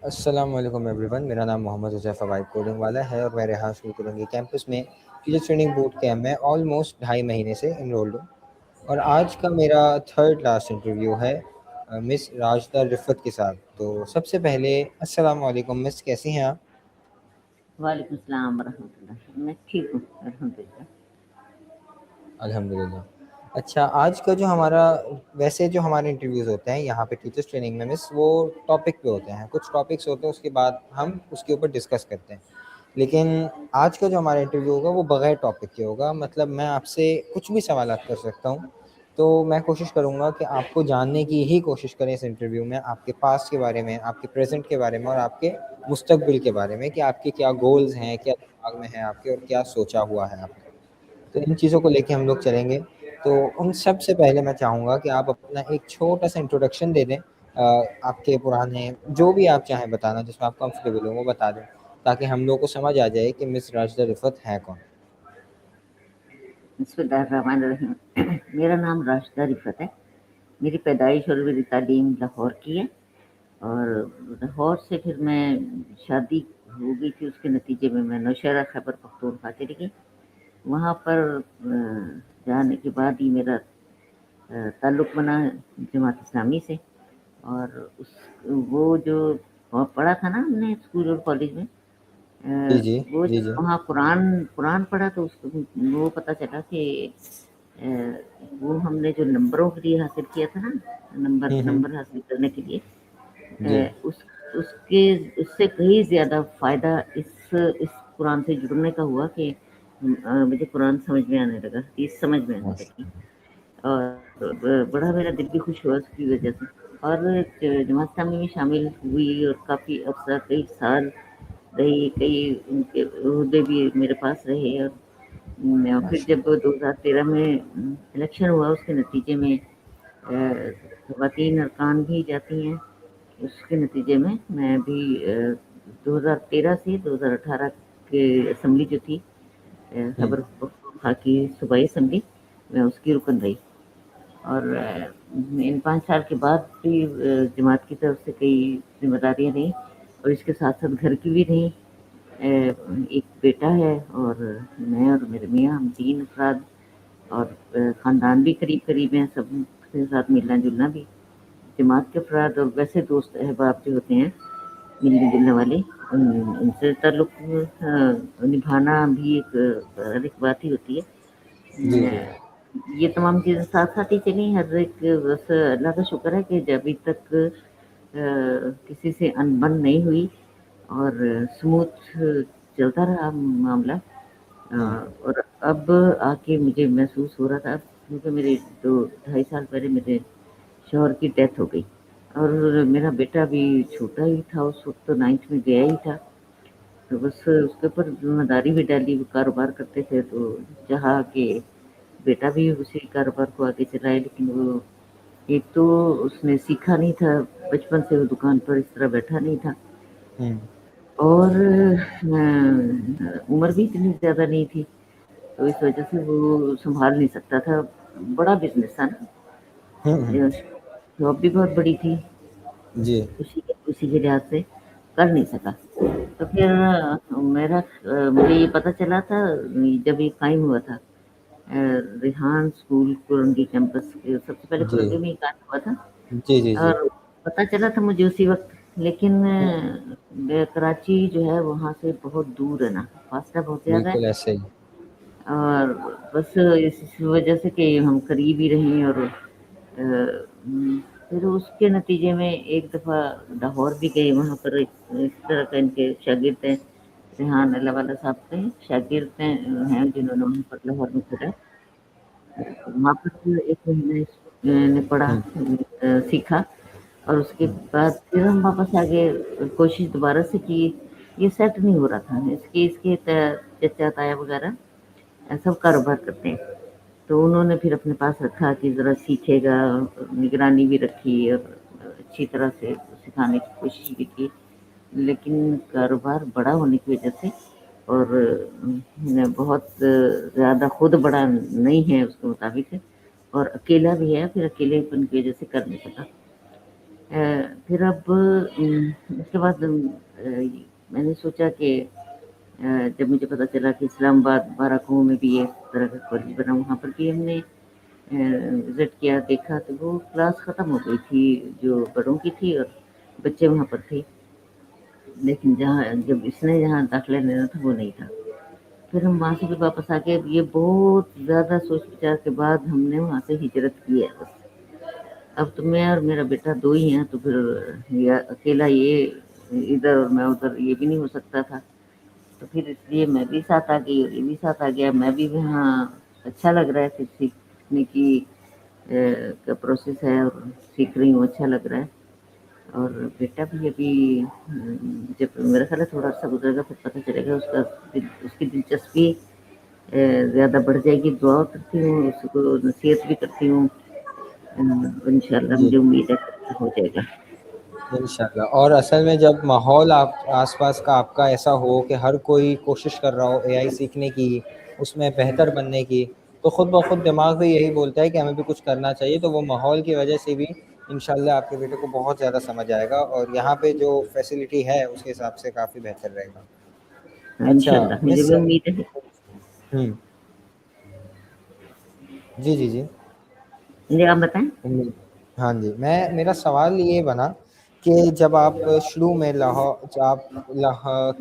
अस्सलाम वालेकुम एवरीवन। मेरा नाम मोहम्मद हुज़ैफ़ा वाइब कोडिंग वाला है और मैं रेहान स्कूल कुरंगी कैंपस में टीचर ट्रेनिंग बूट कैंप में ऑलमोस्ट ढाई महीने से इनरोल्ड हूँ और आज का मेरा थर्ड लास्ट इंटरव्यू है मिस राजदा रिफ़त के साथ। तो सबसे पहले अस्सलाम वालेकुम मिस, कैसी हैं आप? वालेकुम सलाम वरहमतुल्लाह। मैं ठीक हूँ अल्हम्दुलिल्लाह। अल्हम्दुलिल्लाह। अच्छा, आज का जो हमारा वैसे जो हमारे इंटरव्यूज़ होते हैं यहाँ पे टीचर्स ट्रेनिंग में मिस, वो टॉपिक पे होते हैं। कुछ टॉपिक्स होते हैं, उसके बाद हम उसके ऊपर डिस्कस करते हैं। लेकिन आज का जो हमारा इंटरव्यू होगा वो बगैर टॉपिक के होगा, मतलब मैं आपसे कुछ भी सवालात कर सकता हूँ। तो मैं कोशिश करूँगा कि आपको जानने की ही कोशिश करें इस इंटरव्यू में, आपके पास्ट के बारे में, आपके प्रेज़ेंट के बारे में और आपके मुस्तकबिल के बारे में कि आपके क्या गोल्स हैं, क्या दिमाग में है आपके और क्या सोचा हुआ है आपने। तो इन चीज़ों को लेके हम लोग चलेंगे। तो उन सब से पहले मैं चाहूँगा कि आप अपना एक छोटा-सा इंट्रोडक्शन दे दें। आपके पुराने जो भी आप चाहें बताना, जिसमें आप कंफ़र्टेबल हो वो बता दें, ताकि हम लोगों को समझ आ जाए कि मिस राशिदा रिफ़त हैं कौन? बिस्मिल्लाहिर्रहमानिर्रहीम। मेरा नाम राशिदा रिफ़त है। मेरी पैदाइश और मेरी तालीम लाहौर की है और लाहौर से फिर मैं शादी हो गई थी, उसके नतीजे में मैं नौशहरा खैबर पख्तूनख्वा चली गई। वहाँ पर जाने के बाद ही मेरा ताल्लुक़ बना जमात इस्लामी से और उस वो जो पढ़ा था ना हमने स्कूल और कॉलेज में, जी, जी। वो जी, जब जी। वहाँ कुरान कुरान पढ़ा तो उसको वो पता चला कि अ, वो हमने जो नंबरों के लिए हासिल किया था ना, हुँ, हुँ। नंबर हासिल करने के लिए, जी। उस उसके उससे कहीं ज़्यादा फ़ायदा इस कुरान से जुड़ने का हुआ कि मुझे कुरान समझ में आने लगा, हदीस समझ में आने माशा लगी और बड़ा मेरा दिल भी खुश हुआ उसकी वजह से। और जमात इस्लामी में शामिल हुई और काफ़ी अर्सा कई साल रही, कई उनके ओहदे भी मेरे पास रहे और फिर जब माशाअल्लाह। 2013 में इलेक्शन हुआ, उसके नतीजे में ख़वातीन अरकान भी जाती हैं। उसके नतीजे में मैं भी 2013 से 2018 के असम्बली जो थी, हुँ। खैबर पख्तूनख्वा की सूबाई असम्बली, मैं उसकी रुकन रही और इन 5 साल के बाद भी जमात की तरफ से कई ज़िम्मेदारियाँ रहीं और इसके साथ-साथ घर की भी रहीं। एक बेटा है और मैं और मेरे मियाँ, हम 3 अफ़राद और ख़ानदान भी करीब-करीब हैं, सबके साथ मिलना-जुलना भी। जमात के अफ़राद और वैसे दोस्त अहबाब जो होते हैं, मिलने-जुलने वाले, उनसे ताल्लुक़ निभाना भी एक अलग बात ही होती है। जी, जी। ये तमाम चीज़ें साथ-साथ ही चली, हर एक बस अल्लाह का शुक्र है कि जब अभी तक किसी से अनबन नहीं हुई और स्मूथ चलता रहा मामला। हुँ। और अब आके मुझे महसूस हो रहा था, क्योंकि मेरे 2 ढाई साल पहले मेरे शौहर की डेथ हो गई और मेरा बेटा भी छोटा ही था, उस वक़्त तो 9th में गया ही था। तो बस उसके ऊपर ज़िम्मेदारी भी डाली, वो कारोबार करते थे तो चाहा कि बेटा भी उसी कारोबार को आगे चलाए, लेकिन वो एक तो उसने सीखा नहीं था, बचपन से वो दुकान पर इस तरह बैठा नहीं था हुँ। और उम्र भी इतनी ज़्यादा नहीं थी, तो इस वजह से वो सँभाल नहीं सकता था। बड़ा बिज़नेस था ना, हुँ, हुँ। जॉब भी बहुत बड़ी थी, जी। उसी के लिहाज़ से कर नहीं सका। तो फिर मुझे ये पता चला था जब ये कायम हुआ था, रेहान स्कूल कुरंगी कैंपस के सबसे पहले जी। कुरंगी में ही कायम हुआ था जी, जी, जी। और पता चला था मुझे उसी वक़्त, लेकिन हुँ। कराची जो है वहाँ से बहुत दूर है ना, फासला बहुत ज़्यादा है बिल्कुल ऐसे ही। और बस इस वजह से कि हम करीब ही रहें और फिर उसके नतीजे में एक दफ़ा लाहौर भी गए, वहाँ पर इस तरह का इनके शागिर्द हैं, रेहान अल्लाहवाला साहब के शागिर्द हैं जिन्होंने वहाँ पर लाहौर में पढ़ा। वहाँ पर 1 महीना ने पढ़ा, हुँ। सीखा और उसके हुँ। बाद फिर हम वापस आ गए, कोशिश दोबारा से की, ये सेट नहीं हो रहा था। इसके इसके चचा, ताया वगैरह सब कारोबार करते हैं, तो उन्होंने फिर अपने पास रखा कि ज़रा सीखेगा, निगरानी भी रखी और अच्छी तरह से सिखाने की कोशिश भी की। लेकिन कारोबार बड़ा होने की वजह से और बहुत ज़्यादा खुद बड़ा नहीं है उसके मुताबिक और अकेला भी है, फिर अकेलेपन की वजह से कर नहीं सका। फिर अब उसके बाद मैंने सोचा कि जब मुझे पता चला कि इस्लामाबाद बाराकों में भी इस तरह का कॉलेज बना, वहाँ पर भी हमने विज़िट किया, देखा तो वो क्लास ख़त्म हो गई थी जो बड़ों की थी और बच्चे वहाँ पर थे। लेकिन जहाँ जब इसने जहाँ दाखिला लेना था वो नहीं था। फिर हम वहाँ से भी वापस आ गए। ये बहुत ज़्यादा सोच विचार के बाद हमने वहाँ से हिजरत की है बस। अब तो मैं और मेरा बेटा 2 ही हैं, तो फिर ये अकेला ये इधर और मैं उधर ये भी नहीं हो सकता था। तो फिर इसलिए मैं भी साथ आ गई और ये भी साथ आ गया। मैं भी वहाँ अच्छा लग रहा है, फिर सीखने की का प्रोसेस है और सीख रही हूँ, अच्छा लग रहा है। और बेटा भी अभी जब मेरा ख़्याल है थोड़ा अर्सा गुजरेगा फिर पता चलेगा उसकी दिलचस्पी ज़्यादा बढ़ जाएगी। दुआ करती हूँ, उसको नसीहत भी करती हूँ। इंशाल्लाह जी, मुझे उम्मीद है कि हो जाएगा। इंशाल्लाह। और असल में जब माहौल आप आस-पास का आपका ऐसा हो कि हर कोई कोशिश कर रहा हो एआई सीखने की, उसमें बेहतर बनने की, तो खुद ब खुद दिमाग भी यही बोलता है कि हमें भी कुछ करना चाहिए। तो वो माहौल की वजह से भी इंशाल्लाह आपके बेटे को बहुत ज़्यादा समझ आएगा और यहाँ पे जो फैसिलिटी है उसके हिसाब से काफ़ी बेहतर रहेगा। हाँ, अच्छा इंशाल्लाह मुझे मिस भी उम्मीद है। हुँ। जी, जी, जी। जी, आप बताएँ? उम्मीद हाँ जी, मैं मेरा सवाल ये बना कि जब आप शुरू में जब आप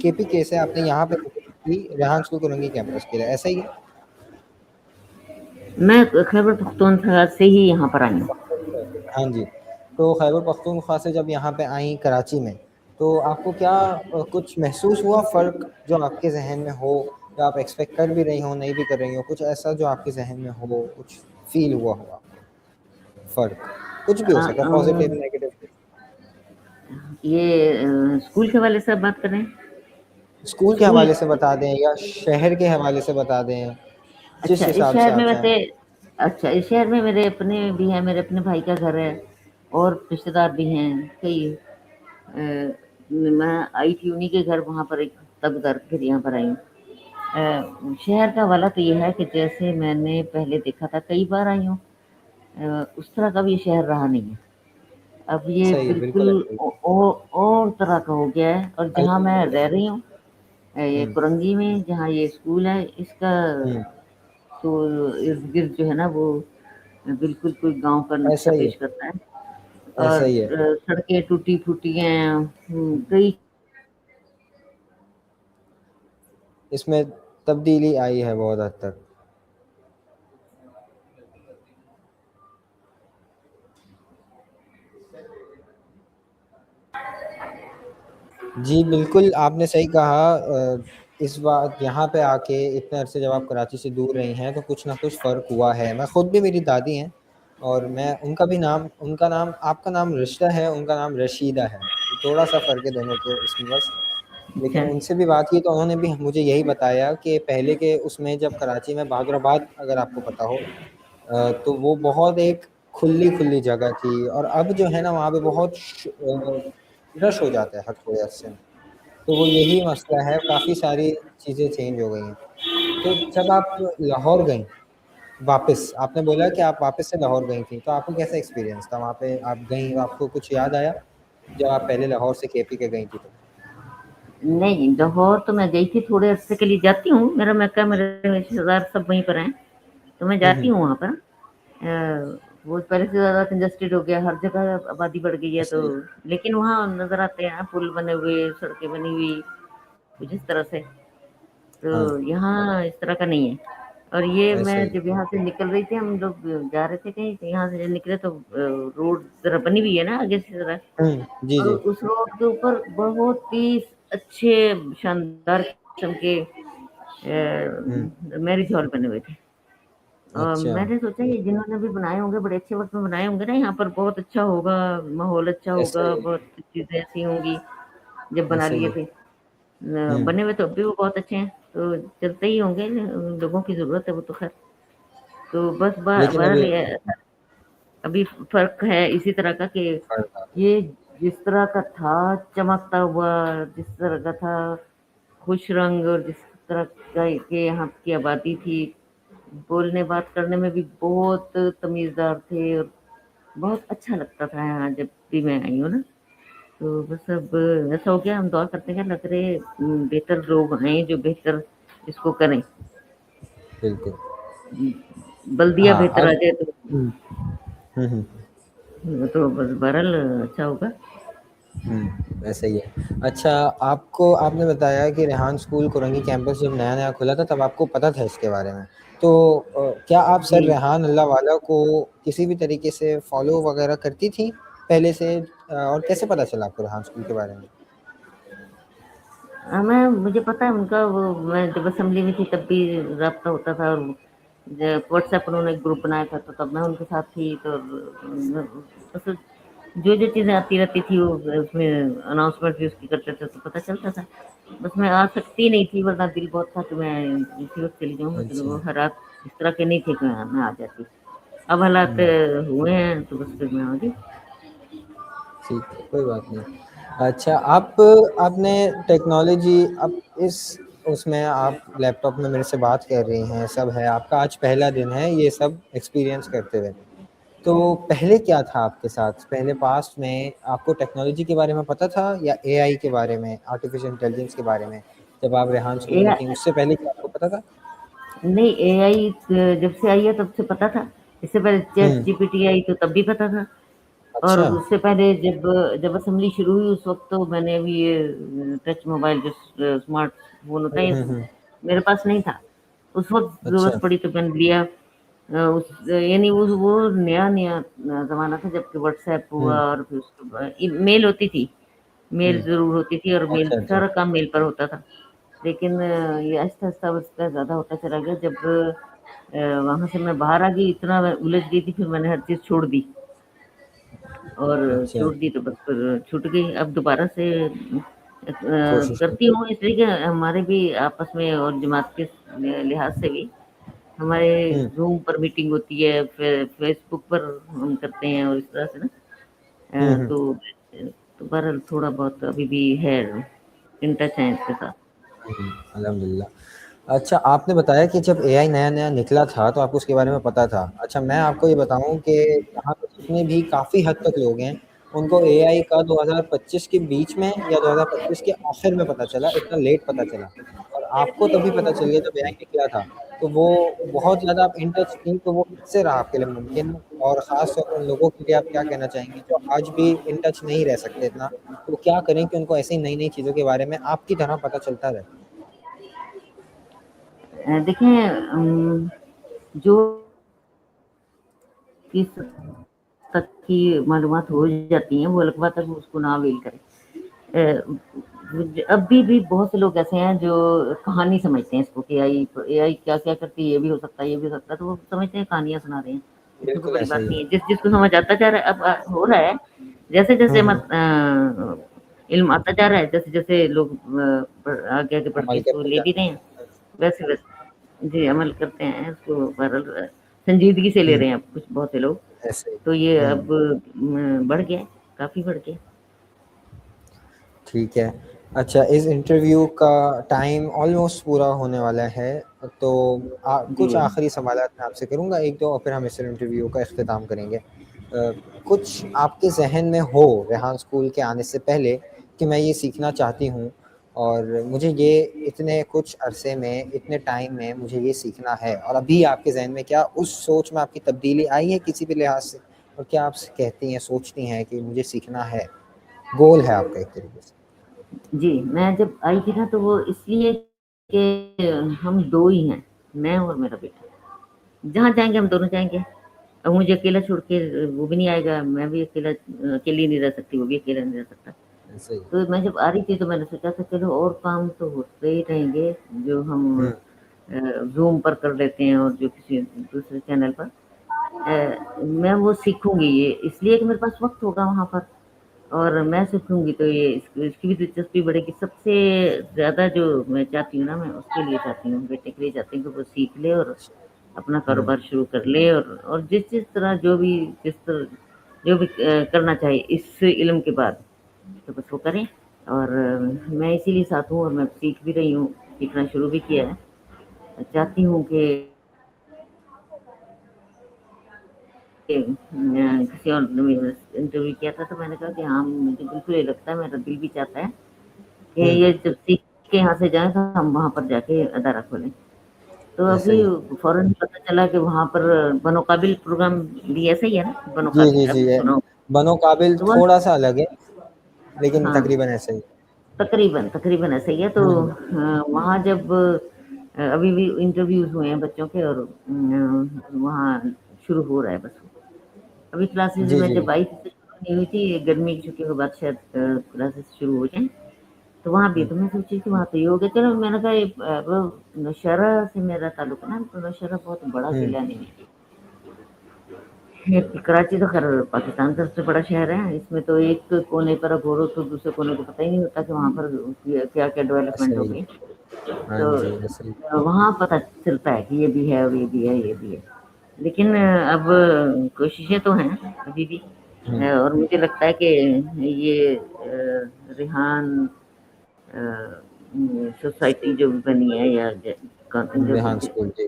केपीके से आपने यहाँ पे की रेहान स्कूल कुरंगी कैंपस के लिए, ऐसा ही है? मैं खैबर पख्तूनख्वा से ही यहाँ पर आई हूँ। हाँ जी, तो खैबर पख्तूनख्वा से जब यहाँ पे आईं कराची में, तो आपको क्या कुछ महसूस हुआ फ़र्क जो आपके ज़हन में हो या आप एक्सपेक्ट कर भी रही हों, नहीं भी कर रही हों, कुछ ऐसा जो आपके ज़हन में हो, कुछ फ़ील हुआ हो आपको फ़र्क? कुछ भी हो अ सकता है अ, पॉज़िटिव, नेगेटिव कुछ। ये स्कूल के हवाले से आप बात कर रहे हैं? स्कूल के स्कूल हवाले से बता दें या शहर के हवाले से बता दें, जिस अच्छा, इस हिसाब से शहर में आप चाहें। वैसे अच्छा, इस शहर में मेरे अपने भी हैं, मेरे अपने भाई का घर है और रिश्तेदार भी हैं कई। मैं आई थी उन्हीं के घर, वहाँ पर एक हफ्ता गुज़ार के फिर यहाँ पर आई हूँ। शहर का वाला तो ये है कि जैसे मैंने पहले देखा था, कई बार आई हूँ, उस तरह का भी ये शहर रहा नहीं है। अब ये सही है, बिल्कुल बिल्कुल एग्री। और तरह का हो गया है। और जहाँ मैं रह रही हूँ, ये हुँ, कुरंगी में जहाँ ये स्कूल है, इसका हुँ, तो इर्द-गिर्द जो है ना वो बिल्कुल कोई गाँव का ऐसा नक्शा ही है, पेश करता है। ऐसा और ही है। सड़कें टूटी-फूटी हैं, कई इसमें तब्दीली आई है बहुत हद तक। जी, बिल्कुल आपने सही कहा इस बात यहाँ पे आके इतने अरसे जब आप कराची से दूर रही हैं, तो कुछ न कुछ फ़र्क हुआ है। मैं खुद भी मेरी दादी हैं और मैं उनका नाम आपका नाम रिश्ता है, उनका नाम रशीदा है। थोड़ा-सा फ़र्क है दोनों को इसमें बस। लेकिन अच्छा। उनसे भी बात की तो उन्होंने भी मुझे यही बताया कि पहले के उसमें जब कराची में बहादुराबाद अगर आपको पता हो तो वो बहुत एक खुली-खुली जगह थी और अब जो है ना वहाँ पे बहुत रश हो जाता है हर थोड़े अरसे में। तो वो यही मसला है, काफ़ी सारी चीज़ें चेंज हो गई हैं। तो जब आप लाहौर गईं वापस, आपने बोला कि आप वापस से लाहौर गई थीं, तो आपको कैसा एक्सपीरियंस था? वहाँ पे आप गईं, आपको कुछ याद आया, जब आप पहले लाहौर से केपी के गई थी तो? नहीं, लाहौर तो मैं गई थी, थोड़े अरसे के लिए जाती हूँ, मेरा मक्का, मेरे रिश्तेदार सब वहीं पर हैं, तो मैं हुँ, जाती हुँ। हूँ वहाँ पर। वो पहले से ज़्यादा कंजस्टेड हो गया, हर जगह आबादी बढ़ गई है तो। सही, लेकिन वहाँ नज़र आते हैं पुल बने हुए, सड़कें बनी हुई, कुछ इस तरह से। हाँ, तो यहाँ इस तरह का नहीं है। और ये ऐसा मैं ही। जब यहाँ से निकल रही थी, हम लोग जा रहे थे कहीं, तो यहाँ से जब निकले तो रोड ज़रा बनी हुई है ना आगे से ज़रा, हुँ, जी, और जी। उस रोड के ऊपर बहुत ही अच्छे शानदार किस्म के हुँ, मैरिज हॉल बने हुए थे। अच्छा, मैंने सोचा ये जिन्होंने भी बनाए होंगे बड़े अच्छे वक़्त में बनाए होंगे ना, यहाँ पर बहुत अच्छा होगा, माहौल अच्छा ऐसा होगा, ही है, बहुत चीज़ें ऐसी होंगी जब बना ऐसा ही लिए है। थे। हुँ, बने हुए तो अब भी वो बहुत अच्छे हैं, तो चलते ही होंगे, लोगों की ज़रूरत है वो तो ख़ैर। तो बस लेकिन बहरहाल अभी ये अभी फ़र्क है इसी तरह का कि फ़र्क आ गया। ये जिस तरह का था चमकता हुआ, जिस तरह का था खुश रंग, और जिस तरह का के यहाँ की आबादी थी, बोलने बात करने में भी बहुत तमीज़दार थे, और बहुत अच्छा लगता था यहाँ जब भी मैं आई हूँ ना, तो बस अब ऐसा हो गया, हम दुआ करते हैं, लग रहे बेहतर लोग आए जो बेहतर इसको करें। बिल्कुल। बल्दिया हाँ, बेहतर आ अब जाए तो हुँ, हुँ, हुँ। तो बस बहरहाल अच्छा होगा। वैसे ही है। अच्छा, आपको आपने बताया कि रेहान स्कूल कोरंगी कैंपस जब नया-नया खुला था तब आपको पता था इसके बारे में। तो क्या आप सर जी। रेहान अल्लाहवाला को किसी भी तरीके से फ़ॉलो वग़ैरह करती थीं पहले से और कैसे पता चला आपको रेहान स्कूल के बारे में? मैं मुझे पता है उनका, वो मैं जब असेंबली में थी तब भी राब्ता होता था, और व्हाट्सएप पर उन्होंने एक ग्रुप बनाया था, तो तब मैं उनके साथ थी, तो बस जो जो चीज़ें आती रहती थी वो उसमें अनाउंसमेंट भी उसकी करते थे तो पता चलता था। बस मैं आ सकती नहीं थी, वरना दिल बहुत था कि मैं इसी वक्त चली जाऊँ, लेकिन अच्छा। वो हालात इस तरह के नहीं थे कि मैं आ जाती। अब हालात हुँ, हुए हैं तो बस फिर मैं आ गई। ठीक है, कोई बात नहीं। अच्छा, आपने टेक्नोलॉजी अब इस उसमें आप लैपटॉप में मेरे से बात कर रही हैं, सब है, आपका आज पहला दिन है ये सब एक्सपीरियंस करते हुए। तो पहले क्या था आपके साथ? पहले पास्ट में आपको टेक्नोलॉजी के बारे में पता था या एआई के बारे में, आर्टिफ़िशियल इंटेलिजेंस के बारे में? जब आप रेहान स्कूल ए में थीं, उससे पहले क्या आपको पता था? नहीं, एआई जब से आई है तब से पता था। इससे पहले चैट हुँ, जीपीटी आई तो तब भी पता था। और अच्छा। उससे पहले जब जब असेंबली शुरू हुई उस वक़्त तो मैंने भी ये टच मोबाइल जो स्मार्टफ़ोन होता हुँ, है, हुँ, हुँ। मेरे पास नहीं था। उस वक़्त अच्छा। ज़रूरत पड़ी तो मैंने लिया। यानी वो नया-नया ज़माना था जबकि व्हाट्सएप हुआ, हुँ, और फिर उसके बाद मेल होती थी। मेल हुँ। ज़रूर होती थी, और मेल अच्छा, अच्छा। सारा काम मेल पर होता था। लेकिन ये आहिस्ता-आहिस्ता उसका ज़्यादा होता चला गया। जब वहाँ से मैं बाहर आ गई, इतना मैं उलझ गई थी, फिर मैंने हर चीज़ छोड़ दी, और अच्छा, छोड़ दी तो बस फिर छूट गई। अब दोबारा से कोशिश करती करें। हूँ, इसलिए कि हमारे भी आपस में और जमात के लिहाज से भी हमारे हुँ, ज़ूम पर मीटिंग होती है, फिर फेसबुक पर हम करते हैं, और इस तरह से ना हुँ, हुँ। तो बहरहाल थोड़ा बहुत अभी भी है, इन टच हैं इसके साथ। अल्हम्दुलिल्लाह। अच्छा, आपने बताया कि जब एआई नया-नया निकला था, तो आपको उसके बारे में पता था। अच्छा, मैं आपको ये बताऊँ कि यहाँ पे जितने भी काफ़ी हद तक लोग हैं, उनको एआई का 2025 के बीच में या 2025 के आखिर में पता चला, इतना लेट पता चला। और आपको तभी पता चल गया जब एआई निकला था। तो वो बहुत ज़्यादा आप इन टच थीं, तो वो कैसे रहा आपके लिए मुमकिन? और ख़ास तौर पर उन लोगों के लिए आप क्या कहना चाहेंगी, जो आज भी इन टच नहीं रह सकते इतना? तो क्या करें कि उनको ऐसी नई-नई चीज़ों के बारे में आपकी तरह पता चलता रहे? देखिए, जो किस तक की मालूमात हो जाती हैं, वो अलग बात है, वो उसको ना अवेल करें। अभी भी बहुत से लोग ऐसे हैं जो कहानी समझते हैं इसको, कि एआई क्या-क्या करती है, ये भी हो सकता है, ये भी हो सकता है, तो वो समझते हैं कहानियाँ सुना रहे हैं। इसमें कोई बिल्कुल बड़ी ऐसा बात ही नहीं है। है। जिसको समझ आता जा रहा है, अब हो रहा है, हुँ, जैसे-जैसे हुँ। इल्म आता जा रहा है, जैसे-जैसे लोग आगे-आगे बढ़ के अमल इसको करते ले भी जाते रहे हैं। हैं, वैसे-वैसे जी, अमल करते हैं उसको, बहरहाल संजीदगी से ले हुँ, रहे हैं अब कुछ बहुत से लोग। ऐसे ही। तो ये हुँ, अब बढ़ गया है, काफ़ी बढ़ गया है। ठीक है। अच्छा, इस इंटरव्यू का टाइम ऑलमोस्ट पूरा होने वाला है, तो जी। कुछ आखिरी सवालात मैं आपसे करूँगा 1-2 और फिर हम इस इंटरव्यू का इख्तिताम करेंगे। कुछ आपके ज़हन में हो रेहान स्कूल के आने से पहले कि मैं ये सीखना चाहती हूँ और मुझे ये इतने कुछ अरसे में, इतने टाइम में मुझे ये सीखना है और अभी आपके ज़हन में क्या उस सोच में आपकी तब्दीली आई है किसी भी लिहाज से? और क्या आप कहती हैं, सोचती हैं कि मुझे सीखना है, गोल है आपका एक तरीके से? जी, मैं जब आई थी ना तो वो इसलिए कि हम 2 ही हैं, मैं और मेरा बेटा। जहाँ जाएँगे हम दोनों जाएँगे। अब मुझे अकेला छोड़ के वो भी नहीं आएगा, मैं भी अकेली नहीं रह सकती, वो भी अकेला नहीं रह सकता। ऐसे ही। तो मैं जब आ रही थी तो मैंने सोचा था चलो और काम तो होते ही रहेंगे, जो हम हुँ, ज़ूम पर कर लेते हैं, और जो किसी दूसरे चैनल पर। मैं वो सीखूँगी, ये इसलिए कि मेरे पास वक़्त होगा वहाँ पर, और मैं सीखूँगी तो ये इसकी भी दिलचस्पी बढ़ेगी। सबसे ज़्यादा जो मैं चाहती हूँ ना, मैं उसके लिए चाहती हूँ, बेटे के लिए चाहती हूँ कि वो सीख ले और अच्छा। अपना हुँ, कारोबार शुरू कर ले, और जिस-जिस तरह जो भी करना चाहे इस इल्म के बाद, तो बस वो करें। और मैं इसीलिए साथ हूँ, और मैं सीख भी रही हूँ, सीखना शुरू भी किया है। चाहती हूँ कि किसी और ने इंटरव्यू किया था, तो मैंने कहा कि हाँ, मुझे बिल्कुल ये लगता है, मेरा दिल भी चाहता है कि हुँ, ये जब सीख के यहाँ से जाएँ, तो हम वहाँ पर जाके अदारा खोलें। तो ऐसा अभी ही। फ़ौरन पता चला कि वहाँ पर बनोकाबिल प्रोग्राम भी ऐसा ही है ना? जी, बनोकाबिल जी, आपने जी। सुना हो? बनो काबिल तो वो थोड़ा-सा अलग है, लेकिन हाँ, तकरीबन ऐसा ही। तकरीबन ऐसा ही है। तो हुँ, वहाँ जब अभी भी इंटरव्यूज़ हुए हैं बच्चों के, और वहाँ शुरू हो रहा है बस। अभी क्लासेज़ जी, में जी। जब आई थी तो शुरू नहीं हुई थी, गर्मी की छुट्टियों के बाद शायद क्लासेस शुरू हो जाएँ। तो वहाँ भी हुँ, तो मैं सोची कि वहाँ तो ये हो गया। चलो, मैंने कहा ये वो नौशहरा से मेरा ताल्लुक है ना, तो नौशहरा बहुत बड़ा हुँ, ज़िला नहीं है। ये कराची तो खैर पाकिस्तान का सबसे बड़ा शहर है। इसमें तो एक कोने पर आप हो तो दूसरे कोने को पता ही नहीं होता कि वहाँ पर क्या-क्या डेवलपमेंट ऐसा हो ही। गई। हाँ तो जी, ऐसा ही। वहाँ पता चलता है कि ये भी है, ये भी है, ये भी है। लेकिन अब कोशिशें तो हैं अभी भी। हुँ, और मुझे लगता है कि ये रेहान सोसाइटी जो बनी है, या जो रेहान स्कूल जी।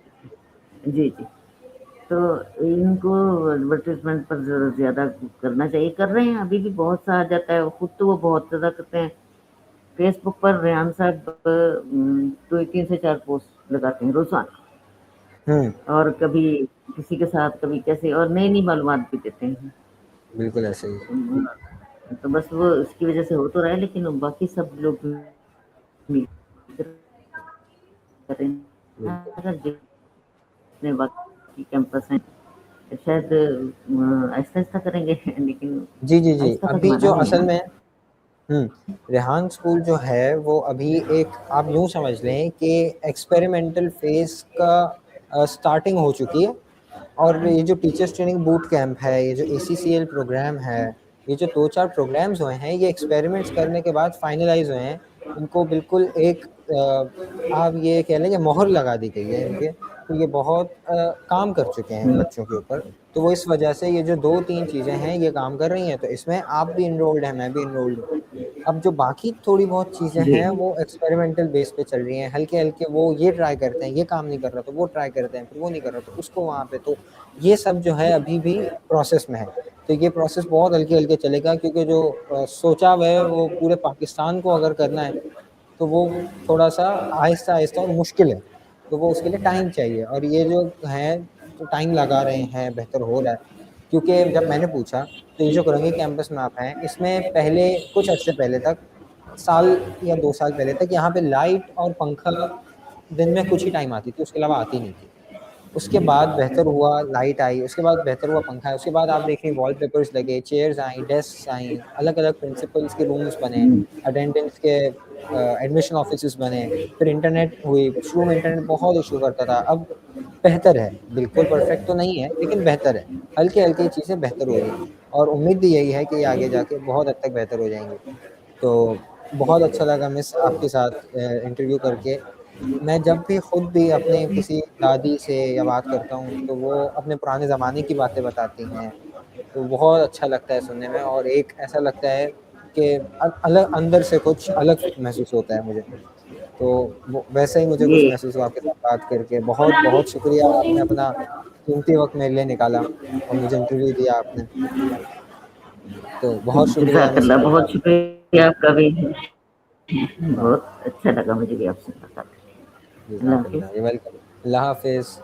जी, जी। तो इनको एडवर्टाइज़मेंट पर ज़्यादा करना चाहिए, कर रहे हैं, अभी भी बहुत सा आ जाता है, खुद तो वो बहुत ज़्यादा करते हैं। फेसबुक पर रेहान साहब 3 से 4 पोस्ट लगाते हैं रोज़ाना, हुँ, और कभी किसी के साथ, कभी कैसे, और नई-नई मालूमात भी देते हैं। बिल्कुल ऐसे ही। तो बस वो इसकी वज़ह से हो तो रहा है, लेकिन बाकी सब लोग मिलकर करें ना, बिल्कुल। अगर जितने बाकी कैंपस हैं, शायद आहिस्ता-आहिस्ता करेंगे लेकिन जी, जी, जी। आहिस्ता का अभी ज़माना जो नहीं है असल ना। में हुँ, रेहान स्कूल जो है वो अभी एक आप यूँ समझ लें कि एक्सपेरिमेंटल फ़ेज़ का स्टार्टिंग हो चुकी है और ये जो टीचर्स ट्रेनिंग बूट कैंप है, ये जो एसीसीएल प्रोग्राम है, ये जो 2-4 प्रोग्राम्स हुए हैं, ये एक्सपेरिमेंट्स करने के बाद फाइनलाइज़ हुए हैं। इनको बिल्कुल एक आप ये कह लें कि मोहर लगा दी गई है इनके, तो ये बहुत काम कर चुके हैं हुँ, बच्चों के ऊपर। तो वो इस वजह से ये जो 2-3 चीज़ें हैं, ये काम कर रही हैं, तो इसमें आप भी एनरोल्ड हैं, मैं भी एनरोल्ड हूँ। अब जो बाकी थोड़ी बहुत चीज़ें जी, हैं, वो एक्सपेरिमेंटल बेस पे चल रही हैं, हल्के-हल्के वो ये ट्राई करते हैं, ये काम नहीं कर रहा तो वो ट्राई करते हैं, फिर वो नहीं कर रहा तो उसको वहाँ पे तो ये सब जो है अभी भी प्रोसेस में है। तो ये प्रोसेस बहुत हल्के-हल्के चलेगा क्योंकि जो सोचा हुआ है वो पूरे पाकिस्तान को अगर करना है, तो वो थोड़ा-सा आहिस्ता-आहिस्ता और मुश्किल है। तो वो उसके लिए टाइम चाहिए और ये जो हैं, तो टाइम लगा रहे हैं, बेहतर हो रहा है। क्योंकि जब मैंने पूछा, तो ये जो कुरंगी कैंपस में आप हैं, इसमें पहले कुछ अर्से पहले तक, साल या 2 साल पहले तक यहाँ पे लाइट और पंखा दिन में कुछ ही टाइम आती थी, उसके अलावा आती नहीं थी। उसके बाद बेहतर हुआ, लाइट आई, उसके बाद बेहतर हुआ पंखा आया, उसके बाद आप देखें वॉलपेपर्स लगे, चेयर्स आईं, डेस्क्स आईं, अलग-अलग प्रिंसिपल्स के रूम्स बने, हुँ, अटेंडेंट्स के एडमिशन ऑफिसेज़ बने, फिर इंटरनेट हुई, शुरू में इंटरनेट बहुत इश्यू करता था, अब बेहतर है, बिल्कुल परफेक्ट तो नहीं है, लेकिन बेहतर है। हल्की-हल्की चीज़ें बेहतर हो रही हैं और उम्मीद भी यही है कि आगे जाके बहुत हद तक बेहतर हो जाएँगी। तो बहुत अच्छा लगा मिस आपके साथ इंटरव्यू करके। मैं जब भी खुद भी अपने किसी दादी से या बात करता हूँ, तो वो अपने पुराने ज़माने की बातें बताती हैं, तो बहुत अच्छा लगता है सुनने में और एक ऐसा लगता है कि अलग अंदर से कुछ अलग महसूस होता है मुझे। तो वो वैसा ही मुझे जी। कुछ महसूस हुआ आपके साथ बात करके। बहुत-बहुत शुक्रिया आपने अपना कीमती वक़्त मेरे लिए निकाला और मुझे इंटरव्यू दिया आपने। तो बहुत शुक्रिया मिस जज़ाकल्लाह, आपका। बहुत शुक्रिया आपका भी। बहुत अच्छा लगा मुझे भी आपसे बात करके। अल्लाह जज़ाकल्लाह, हाफ़िज़। You welcome. अल्लाह हाफ़िज़।